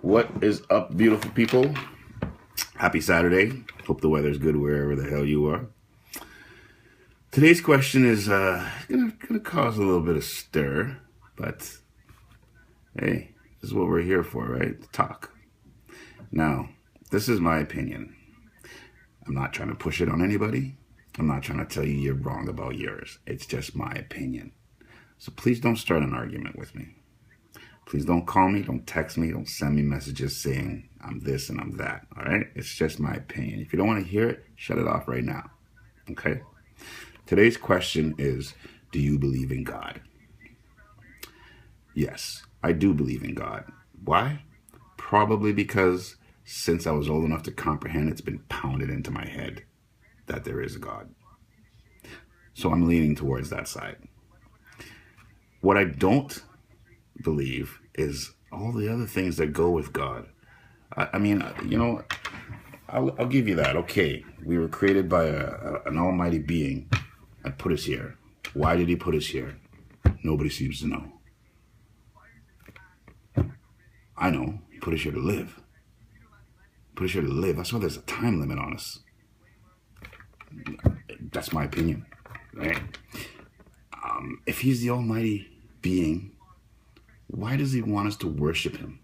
What is up, beautiful people? Happy Saturday. Hope the weather's good wherever the hell you are. Today's question is gonna cause a little bit of stir, but hey, this is what we're here for, right? To talk. Now, this is my opinion. I'm not trying to push it on anybody. I'm not trying to tell you you're wrong about yours. It's just my opinion. So please don't start an argument with me. Please don't call me, don't text me, don't send me messages saying I'm this and I'm that, all right? It's just my opinion. If you don't want to hear it, shut it off right now, okay? Today's question is, do you believe in God? Yes, I do believe in God. Why? Probably because since I was old enough to comprehend, it's been pounded into my head that there is a God. So I'm leaning towards that side. What I don't believe is all the other things that go with God. I mean, you know, I'll give you that. Okay, we were created by an almighty being and put us here. Why did he put us here? Nobody seems to know. I know. He put us here to live. Put us here to live. That's why there's a time limit on us. That's my opinion, right? If he's the almighty being, why does he want us to worship him?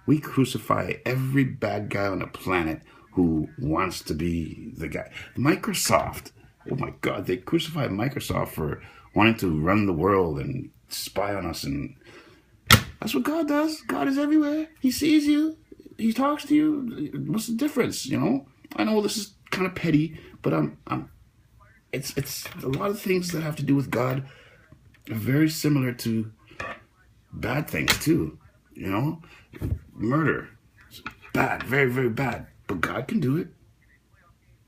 We crucify every bad guy on the planet who wants to be the guy. Microsoft, oh my God, they crucified Microsoft for wanting to run the world and spy on us. And that's what God does. God is everywhere. He sees you. He talks to you. What's the difference, you know? I know this is kind of petty, but it's a lot of things that have to do with God are very similar to bad things too, you know? Murder, it's bad, very, very bad, but God can do it.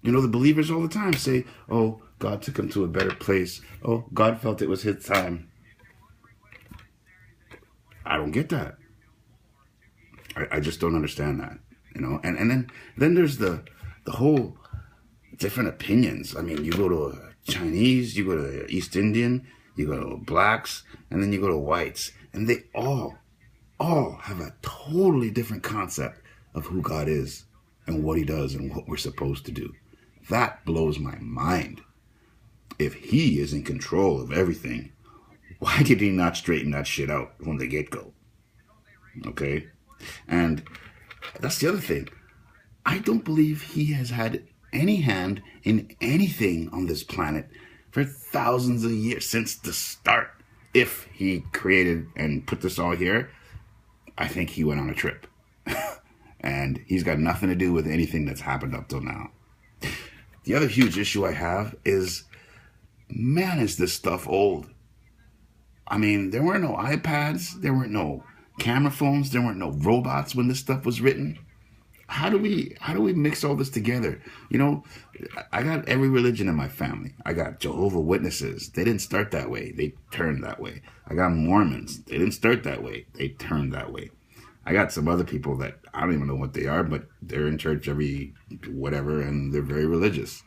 You know, the believers all the time say, oh, God took him to a better place. Oh, God felt it was his time. I don't get that. I just don't understand that, you know? And then there's the whole different opinions. I mean, you go to a Chinese, you go to East Indian, you go to blacks, and then you go to whites. And they all have a totally different concept of who God is and what he does and what we're supposed to do. That blows my mind. If he is in control of everything, why did he not straighten that shit out from the get-go? Okay? And that's the other thing. I don't believe he has had any hand in anything on this planet for thousands of years, since the start. If he created and put this all here, I think he went on a trip. And he's got nothing to do with anything that's happened up till now. The other huge issue I have is, man, is this stuff old. I mean, there weren't no iPads, there weren't no camera phones, there weren't no robots when this stuff was written. How do we mix all this together? You know, I got every religion in my family. I got Jehovah's Witnesses. They didn't start that way. They turned that way. I got Mormons. They didn't start that way. They turned that way. I got some other people that I don't even know what they are, but they're in church every whatever, and they're very religious.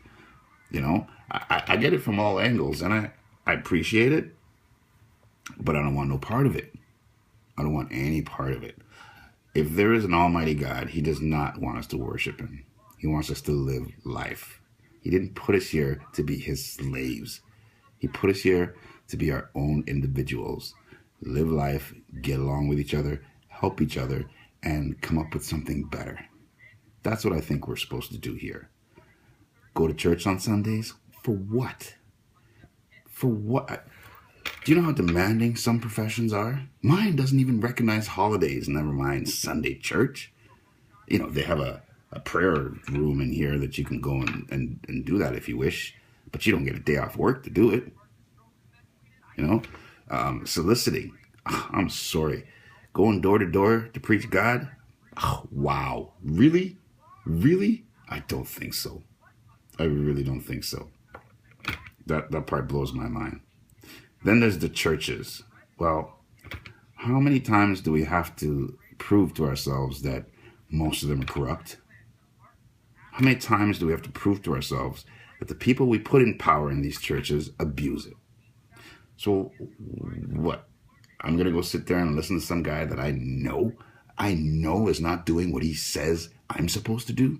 You know, I get it from all angles, and I appreciate it, but I don't want no part of it. I don't want any part of it. If there is an almighty God, he does not want us to worship him. He wants us to live life. He didn't put us here to be his slaves. He put us here to be our own individuals. Live life, get along with each other, help each other, and come up with something better. That's what I think we're supposed to do here. Go to church on Sundays? For what? For what? Do you know how demanding some professions are? Mine doesn't even recognize holidays, never mind Sunday church. You know, they have a prayer room in here that you can go and do that if you wish, but you don't get a day off work to do it. You know, soliciting. Oh, I'm sorry. Going door to door to preach God? Oh, wow. Really? Really? I don't think so. I really don't think so. That part blows my mind. Then there's the churches. Well, how many times do we have to prove to ourselves that most of them are corrupt? How many times do we have to prove to ourselves that the people we put in power in these churches abuse it? So what? I'm going to go sit there and listen to some guy that I know I know is not doing what he says I'm supposed to do?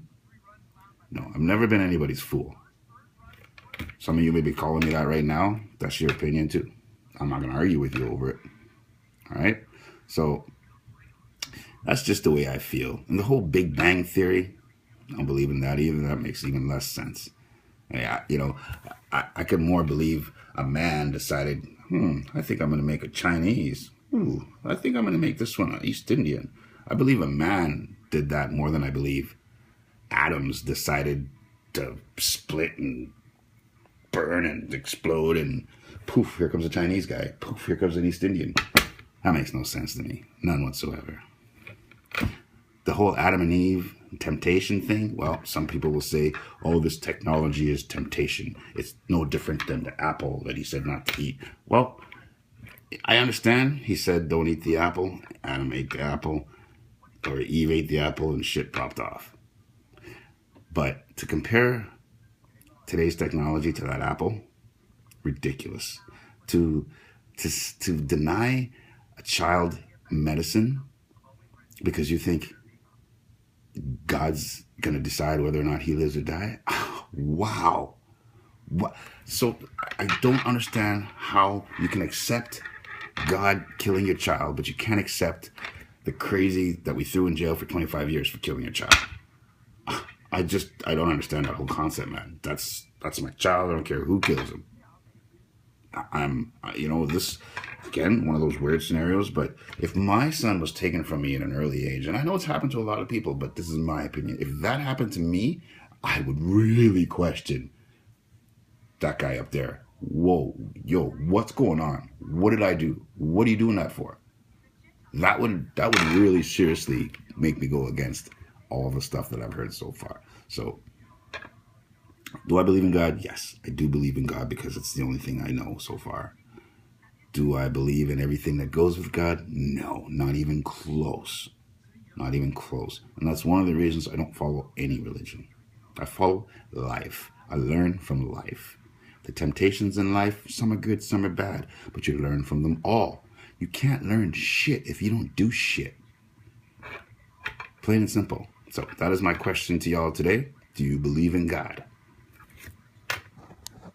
No, I've never been anybody's fool. Some of you may be calling me that right now. That's your opinion too. I'm not going to argue with you over it. All right? So that's just the way I feel. And the whole Big Bang Theory, I don't believe in that either. That makes even less sense. Yeah, I could more believe a man decided, I think I'm going to make a Chinese. Ooh, I think I'm going to make this one an East Indian. I believe a man did that more than I believe atoms decided to split and burn and explode and poof, here comes a Chinese guy. Poof, here comes an East Indian. That makes no sense to me. None whatsoever. The whole Adam and Eve temptation thing, well, some people will say, oh, this technology is temptation. It's no different than the apple that he said not to eat. Well, I understand he said don't eat the apple. Adam ate the apple, or Eve ate the apple and shit popped off. But to compare today's technology to that apple, ridiculous. To deny a child medicine because you think God's going to decide whether or not he lives or dies? Oh, wow. What? So I don't understand how you can accept God killing your child, but you can't accept the crazy that we threw in jail for 25 years for killing your child. I don't understand that whole concept, man. That's my child. I don't care who kills him. This, again, one of those weird scenarios, but if my son was taken from me at an early age, and I know it's happened to a lot of people, but this is my opinion. If that happened to me, I would really question that guy up there. Whoa, yo, what's going on? What did I do? What are you doing that for? That would really seriously make me go against all the stuff that I've heard so far. So, do I believe in God? Yes, I do believe in God because it's the only thing I know so far. Do I believe in everything that goes with God? No, not even close. Not even close. And that's one of the reasons I don't follow any religion. I follow life. I learn from life. The temptations in life, some are good, some are bad, but you learn from them all. You can't learn shit if you don't do shit. Plain and simple. So that is my question to y'all today. Do you believe in God?